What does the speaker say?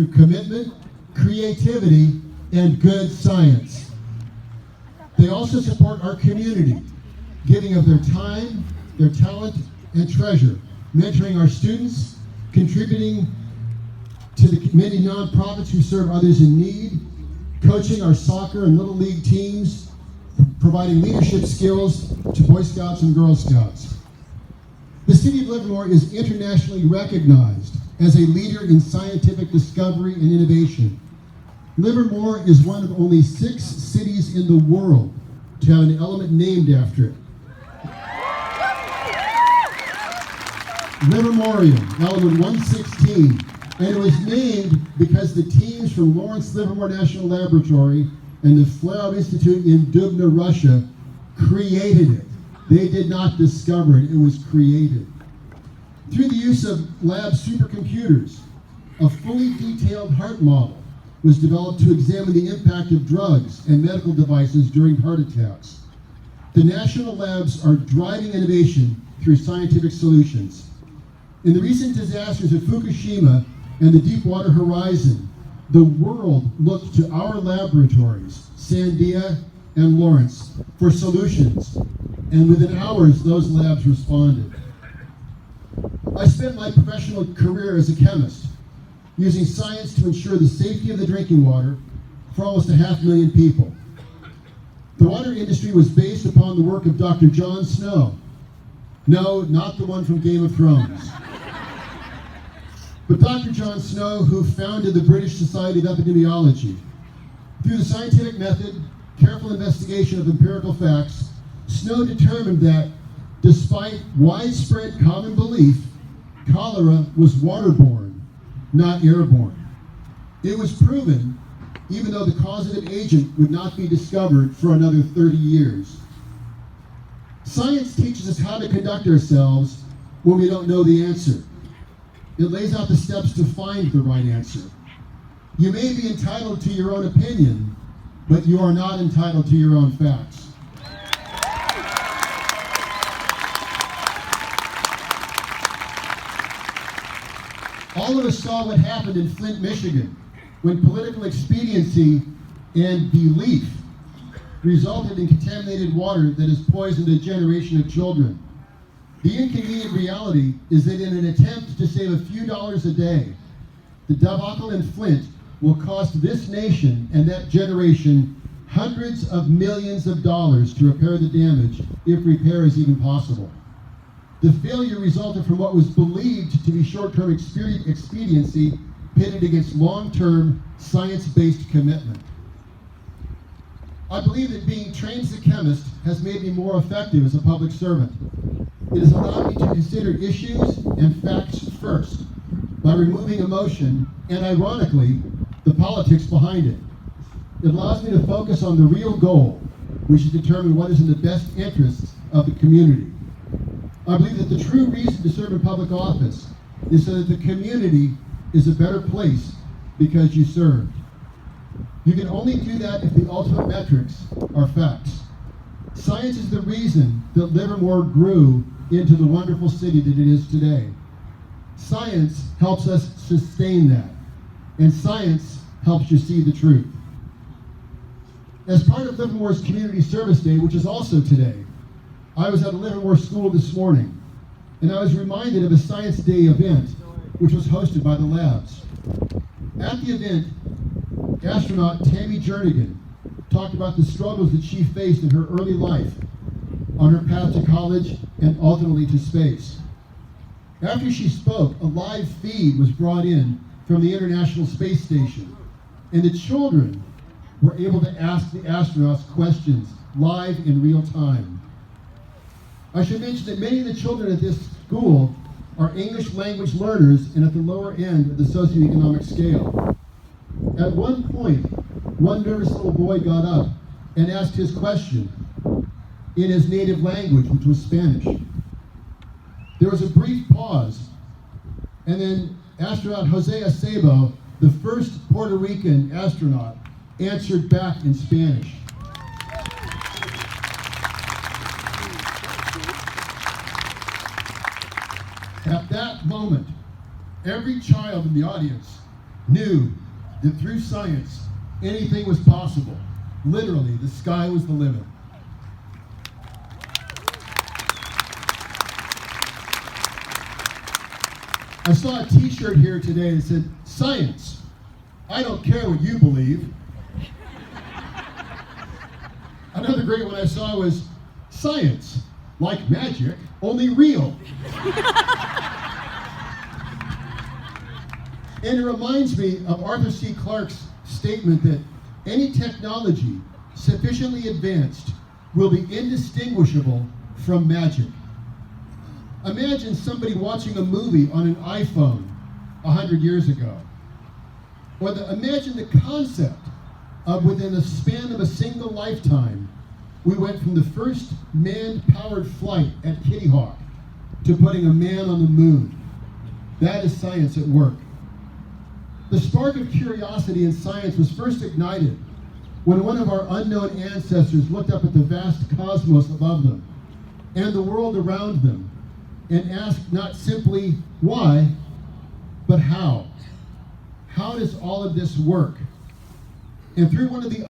through commitment, creativity, and good science. They also support our community, giving of their time, their talent, and treasure, mentoring our students, contributing to the many nonprofits who serve others in need, coaching our soccer and Little League teams, providing leadership skills to Boy Scouts and Girl Scouts. The City of Livermore is internationally recognized as a leader in scientific discovery and innovation. Livermore is one of only 6 cities in the world to have an element named after it. Livermorium, element 116, and it was named because the teams from Lawrence Livermore National Laboratory and the Flarov Institute in Dubna, Russia, created it. They did not discover it, it was created. Through the use of lab supercomputers, a fully detailed heart model was developed to examine the impact of drugs and medical devices during heart attacks. The national labs are driving innovation through scientific solutions. In the recent disasters at Fukushima and the Deepwater Horizon, the world looked to our laboratories, Sandia and Lawrence, for solutions, and within hours those labs responded. I spent my professional career as a chemist, using science to ensure the safety of the drinking water for almost 500,000 people. The water industry was based upon the work of Dr. Jon Snow. No, not the one from Game of Thrones. But Dr. Jon Snow, who founded the British Society of Epidemiology. Through the scientific method, careful investigation of empirical facts, Snow determined that, despite widespread common belief, cholera was waterborne, not airborne. It was proven, even though the causative agent would not be discovered for another 30 years. Science teaches us how to conduct ourselves when we don't know the answer. It lays out the steps to find the right answer. You may be entitled to your own opinion, but you are not entitled to your own facts. All of us saw what happened in Flint, Michigan, when political expediency and belief resulted in contaminated water that has poisoned a generation of children. The inconvenient reality is that in an attempt to save a few dollars a day, the debacle in Flint will cost this nation and that generation hundreds of millions of dollars to repair the damage, if repair is even possible. The failure resulted from what was believed to be short-term expediency pitted against long-term science-based commitment. I believe that being trained as a chemist has made me more effective as a public servant. It has allowed me to consider issues and facts first by removing emotion and, ironically, the politics behind it. It allows me to focus on the real goal, which is to determine what is in the best interests of the community. I believe that the true reason to serve in public office is so that the community is a better place because you served. You can only do that if the ultimate metrics are facts. Science is the reason that Livermore grew into the wonderful city that it is today. Science helps us sustain that, and science helps you see the truth. As part of Livermore's Community Service Day, which is also today, I was at a Livermore school this morning, and I was reminded of a Science Day event, which was hosted by the labs. At the event, astronaut Tammy Jernigan talked about the struggles that she faced in her early life on her path to college and ultimately to space. After she spoke, a live feed was brought in from the International Space Station, and the children were able to ask the astronauts questions live in real time. I should mention that many of the children at this school are English language learners and at the lower end of the socioeconomic scale. At one point, one nervous little boy got up and asked his question in his native language, which was Spanish. There was a brief pause, and then astronaut Jose Acebo, the first Puerto Rican astronaut, answered back in Spanish. At that moment, every child in the audience knew that through science, anything was possible. Literally, the sky was the limit. I saw a t-shirt here today that said, "Science, I don't care what you believe." Another great one I saw was, "Science, like magic, only real." And it reminds me of Arthur C. Clarke's statement that any technology sufficiently advanced will be indistinguishable from magic. Imagine somebody watching a movie on an iPhone 100 years ago. Or imagine the concept of within the span of a single lifetime, we went from the first man-powered flight at Kitty Hawk to putting a man on the moon. That is science at work. The spark of curiosity in science was first ignited when one of our unknown ancestors looked up at the vast cosmos above them and the world around them and asked not simply why, but how. How does all of this work? And through one of the